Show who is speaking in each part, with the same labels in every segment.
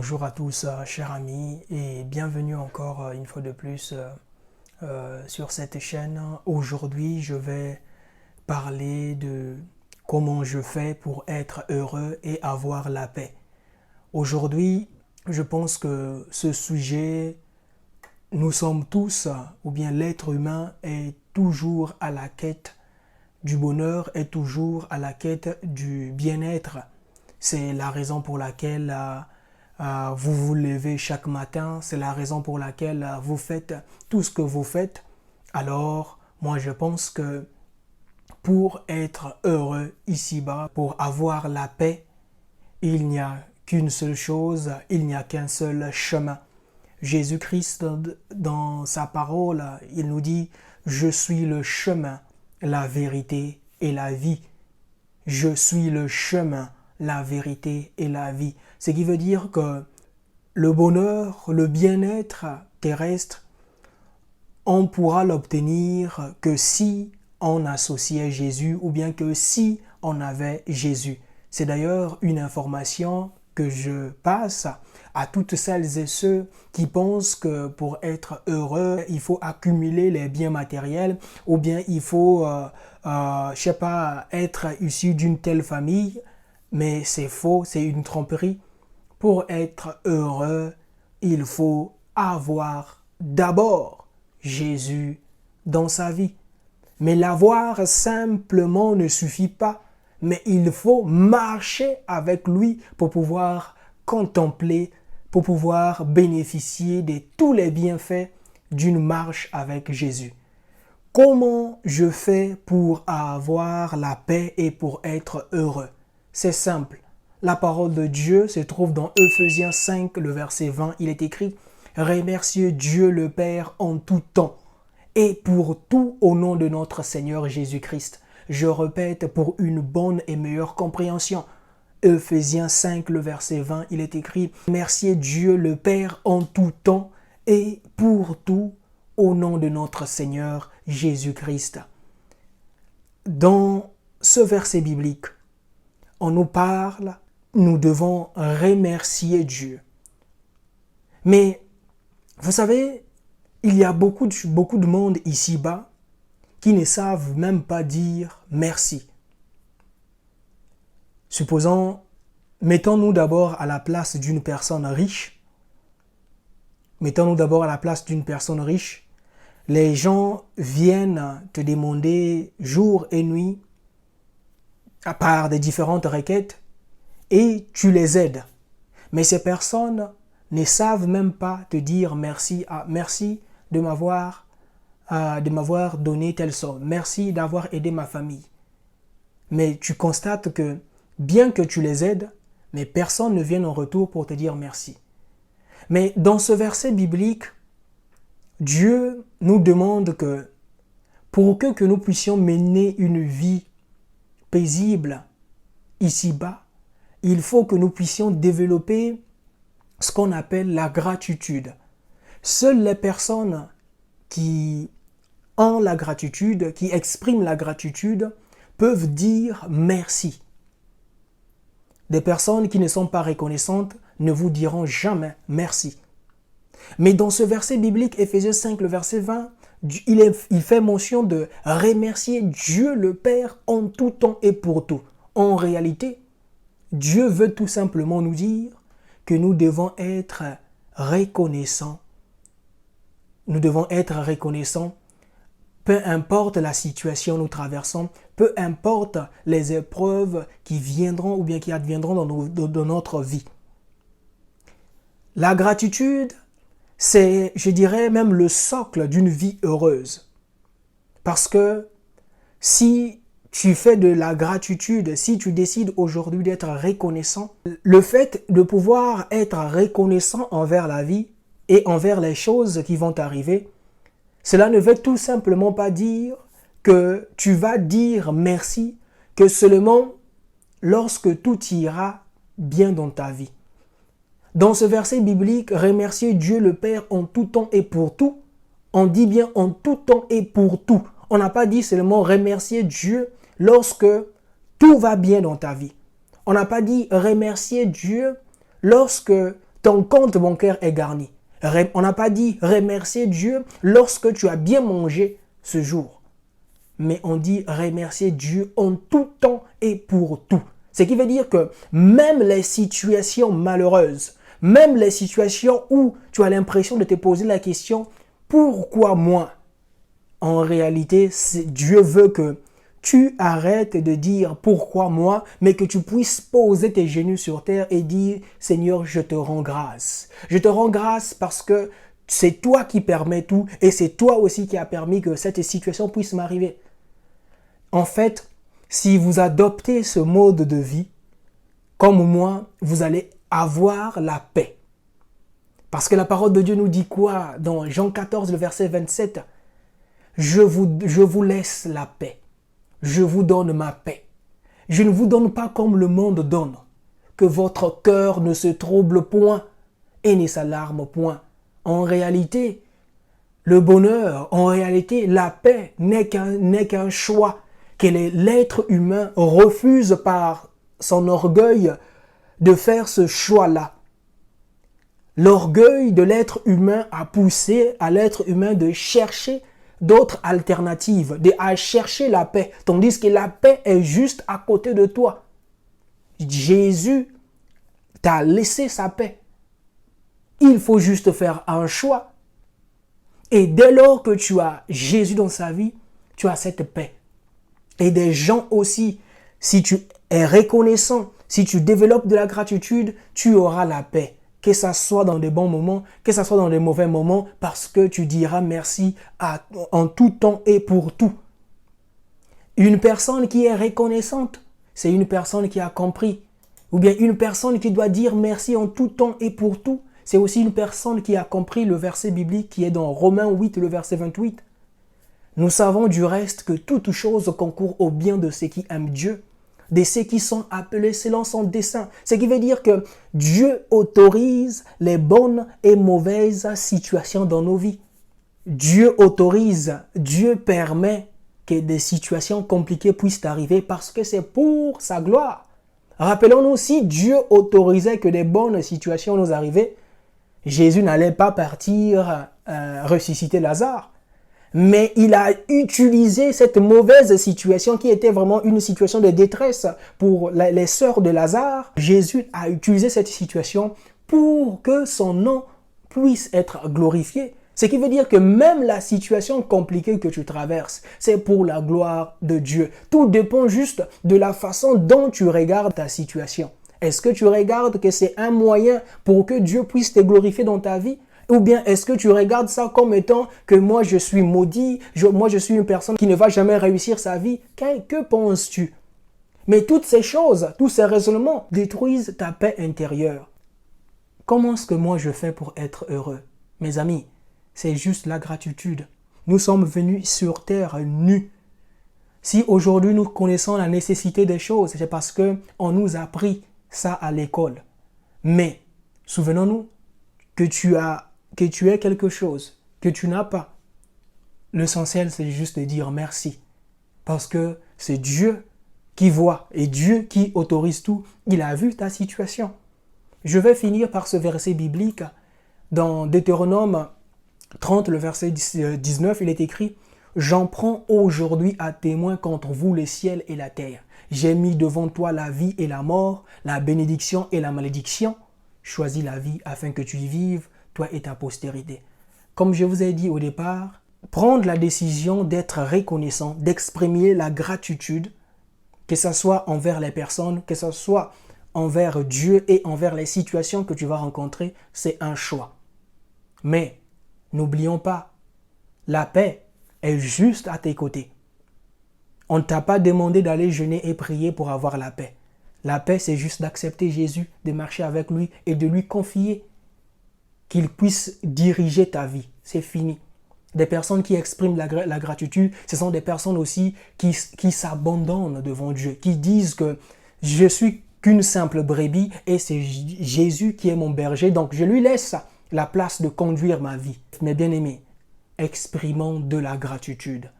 Speaker 1: Bonjour à tous, chers amis, et bienvenue encore une fois de plus sur cette chaîne. Aujourd'hui, je vais parler de comment je fais pour être heureux et avoir la paix. Aujourd'hui, je pense que ce sujet, nous sommes tous, ou bien l'être humain est toujours à la quête du bonheur, est toujours à la quête du bien-être. C'est la raison pour laquelle vous vous levez chaque matin, c'est la raison pour laquelle vous faites tout ce que vous faites. Alors, moi je pense que pour être heureux ici-bas, pour avoir la paix, il n'y a qu'une seule chose, il n'y a qu'un seul chemin. Jésus-Christ, dans sa parole, il nous dit « Je suis le chemin, la vérité et la vie. Je suis le chemin, la vérité et la vie. » Ce qui veut dire que le bonheur, le bien-être terrestre, on pourra l'obtenir que si on associait Jésus ou bien que si on avait Jésus. C'est d'ailleurs une information que je passe à toutes celles et ceux qui pensent que pour être heureux, il faut accumuler les biens matériels ou bien il faut, je sais pas, être issu d'une telle famille. Mais c'est faux, c'est une tromperie. Pour être heureux, il faut avoir d'abord Jésus dans sa vie. Mais l'avoir simplement ne suffit pas. Mais il faut marcher avec lui pour pouvoir contempler, pour pouvoir bénéficier de tous les bienfaits d'une marche avec Jésus. Comment je fais pour avoir la paix et pour être heureux? C'est simple. La parole de Dieu se trouve dans Ephésiens 5, le verset 20. Il est écrit « Remerciez Dieu le Père en tout temps et pour tout au nom de notre Seigneur Jésus-Christ. » Je répète pour une bonne et meilleure compréhension. Ephésiens 5, le verset 20, il est écrit « Remerciez Dieu le Père en tout temps et pour tout au nom de notre Seigneur Jésus-Christ. » Dans ce verset biblique, on nous parle, nous devons remercier Dieu. Mais, vous savez, il y a beaucoup de monde ici-bas qui ne savent même pas dire merci. Supposons, mettons-nous d'abord à la place d'une personne riche. Mettons-nous d'abord à la place d'une personne riche. Les gens viennent te demander jour et nuit, à part des différentes requêtes, et tu les aides. Mais ces personnes ne savent même pas te dire merci. Merci de m'avoir donné telle somme. Merci d'avoir aidé ma famille. Mais tu constates que bien que tu les aides, mais personne ne vient en retour pour te dire merci. Mais dans ce verset biblique, Dieu nous demande que pour que nous puissions mener une vie paisible ici-bas, il faut que nous puissions développer ce qu'on appelle la gratitude. Seules les personnes qui ont la gratitude, qui expriment la gratitude, peuvent dire merci. Des personnes qui ne sont pas reconnaissantes ne vous diront jamais merci. Mais dans ce verset biblique, Ephésiens 5, le verset 20, il fait mention de remercier Dieu le Père en tout temps et pour tout. En réalité, Dieu veut tout simplement nous dire que nous devons être reconnaissants. Nous devons être reconnaissants, peu importe la situation que nous traversons, peu importe les épreuves qui viendront ou bien qui adviendront dans notre vie. La gratitude, c'est, je dirais, même le socle d'une vie heureuse. Parce que si tu fais de la gratitude, si tu décides aujourd'hui d'être reconnaissant, le fait de pouvoir être reconnaissant envers la vie et envers les choses qui vont arriver, cela ne veut tout simplement pas dire que tu vas dire merci que seulement lorsque tout ira bien dans ta vie. Dans ce verset biblique, remercier Dieu le Père en tout temps et pour tout, on dit bien en tout temps et pour tout. On n'a pas dit seulement remercier Dieu lorsque tout va bien dans ta vie. On n'a pas dit remercier Dieu lorsque ton compte bancaire est garni. On n'a pas dit remercier Dieu lorsque tu as bien mangé ce jour. Mais on dit remercier Dieu en tout temps et pour tout. Ce qui veut dire que même les situations malheureuses, même les situations où tu as l'impression de te poser la question « Pourquoi moi ?» En réalité, Dieu veut que tu arrêtes de dire « Pourquoi moi ?» mais que tu puisses poser tes genoux sur terre et dire « Seigneur, je te rends grâce. Je te rends grâce parce que c'est toi qui permets tout et c'est toi aussi qui as permis que cette situation puisse m'arriver. » En fait, si vous adoptez ce mode de vie, comme moi, vous allez avoir la paix. Parce que la parole de Dieu nous dit quoi? Dans Jean 14, le verset 27, « Je vous laisse la paix. Je vous donne ma paix. Je ne vous donne pas comme le monde donne. Que votre cœur ne se trouble point et ne s'alarme point. » En réalité, le bonheur, en réalité, la paix n'est qu'un choix que l'être humain refuse par son orgueil de faire ce choix-là. L'orgueil de l'être humain a poussé à l'être humain de chercher d'autres alternatives, à chercher la paix, tandis que la paix est juste à côté de toi. Jésus t'a laissé sa paix. Il faut juste faire un choix. Et dès lors que tu as Jésus dans sa vie, tu as cette paix. Et des gens aussi, si tu es reconnaissant, si tu développes de la gratitude, tu auras la paix. Que ça soit dans des bons moments, que ça soit dans des mauvais moments, parce que tu diras merci en tout temps et pour tout. Une personne qui est reconnaissante, c'est une personne qui a compris. Ou bien une personne qui doit dire merci en tout temps et pour tout, c'est aussi une personne qui a compris le verset biblique qui est dans Romains 8, le verset 28. Nous savons du reste que toute chose concourt au bien de ceux qui aiment Dieu, de ceux qui sont appelés selon son dessein. Ce qui veut dire que Dieu autorise les bonnes et mauvaises situations dans nos vies. Dieu autorise, Dieu permet que des situations compliquées puissent arriver parce que c'est pour sa gloire. Rappelons-nous, si Dieu autorisait que des bonnes situations nous arrivaient, Jésus n'allait pas partir ressusciter Lazare. Mais il a utilisé cette mauvaise situation qui était vraiment une situation de détresse pour les sœurs de Lazare. Jésus a utilisé cette situation pour que son nom puisse être glorifié. Ce qui veut dire que même la situation compliquée que tu traverses, c'est pour la gloire de Dieu. Tout dépend juste de la façon dont tu regardes ta situation. Est-ce que tu regardes que c'est un moyen pour que Dieu puisse te glorifier dans ta vie? Ou bien est-ce que tu regardes ça comme étant que moi je suis maudit, moi je suis une personne qui ne va jamais réussir sa vie? Que penses-tu? Mais toutes ces choses, tous ces raisonnements détruisent ta paix intérieure. Comment est-ce que moi je fais pour être heureux? Mes amis, c'est juste la gratitude. Nous sommes venus sur terre nus. Si aujourd'hui nous connaissons la nécessité des choses, c'est parce qu'on nous a appris ça à l'école. Mais souvenons-nous que tu es quelque chose que tu n'as pas. L'essentiel, c'est juste de dire merci. Parce que c'est Dieu qui voit et Dieu qui autorise tout. Il a vu ta situation. Je vais finir par ce verset biblique. Dans Deutéronome 30, le verset 19, il est écrit « J'en prends aujourd'hui à témoin contre vous le ciel et la terre. J'ai mis devant toi la vie et la mort, la bénédiction et la malédiction. Choisis la vie afin que tu y vives, toi et ta postérité. » Comme je vous ai dit au départ, prendre la décision d'être reconnaissant, d'exprimer la gratitude, que ce soit envers les personnes, que ce soit envers Dieu et envers les situations que tu vas rencontrer, c'est un choix. Mais n'oublions pas, la paix est juste à tes côtés. On ne t'a pas demandé d'aller jeûner et prier pour avoir la paix. La paix, c'est juste d'accepter Jésus, de marcher avec lui et de lui confier qu'il puisse diriger ta vie. C'est fini. Des personnes qui expriment la gratitude, ce sont des personnes aussi qui s'abandonnent devant Dieu, qui disent que je suis qu'une simple brebis et c'est Jésus qui est mon berger, donc je lui laisse la place de conduire ma vie. Mes bien-aimés, exprimons de la gratitude.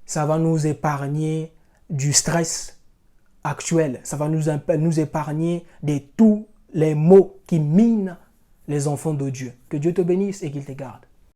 Speaker 1: Ça va nous épargner du stress actuel. Ça va nous épargner de tous les maux qui minent les enfants de Dieu. Que Dieu te bénisse et qu'il te garde.